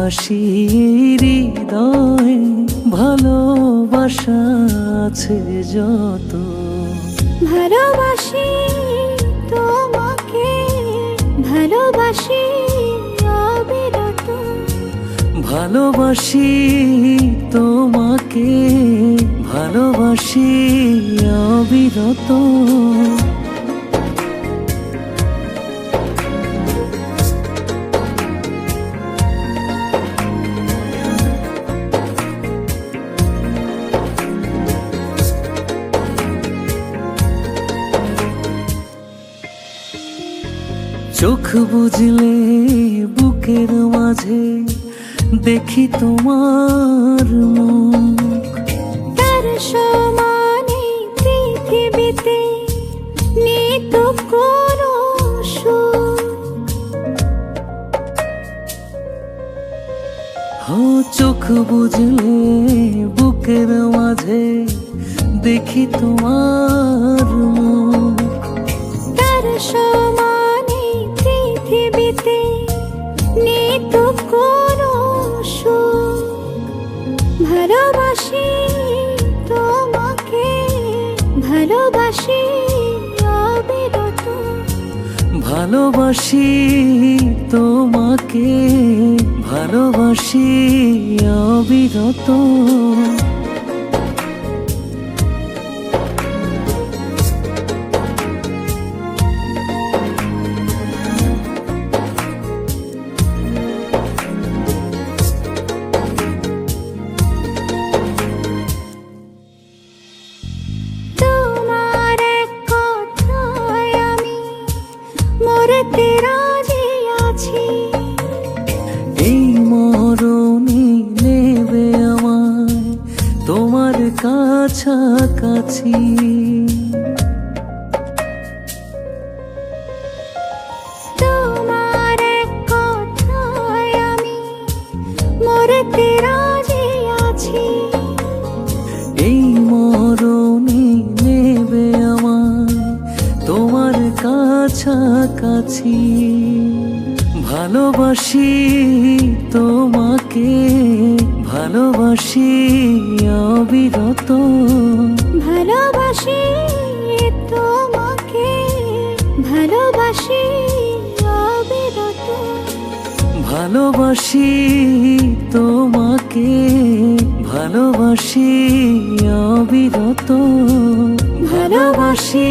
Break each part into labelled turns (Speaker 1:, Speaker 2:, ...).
Speaker 1: ভালোবাসি হৃদয়ে ভালোবাসা আছে যত,
Speaker 2: ভালোবাসি তোমাকে, ভালোবাসি অবিরত,
Speaker 1: ভালোবাসি তোমাকে, ভালোবাসি অবিরত। চোখ বুঝলে বুকের মাঝে দেখি তোমার মুখ,
Speaker 2: তার সমানে পৃথিবীতে নেই তো কোনো সুখ।
Speaker 1: চোখ বুঝলে বুকের মাঝে দেখি তোমার মুখ,
Speaker 2: তার সমানে পৃথিবীতে নেই তো কোনো সুখ। ভালোবাসি তোমাকে, ভালোবাসি অবিরত,
Speaker 1: ভালোবাসি তোমাকে, ভালোবাসি অবিরত।
Speaker 2: তোমার এক কথায় আমি মরতে রাজি আছি,
Speaker 1: এই মরণে নেবে আমায় তোমার কাছাকাছি।
Speaker 2: তোমার এক কথায় আমি মরতে রাজি আছি,
Speaker 1: এই মরণে নেবে আমায় তোমার কাছাকাছি। ভালোবাসি তোমাকে, ভালোবাসি অবিরত,
Speaker 2: ভালোবাসি তোমাকে, ভালোবাসি অবিরত,
Speaker 1: ভালোবাসি তোমাকে, ভালোবাসি অবিরত, ভালোবাসি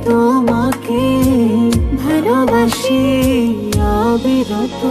Speaker 1: তোমাকে, ভালোবাসি অবিরত।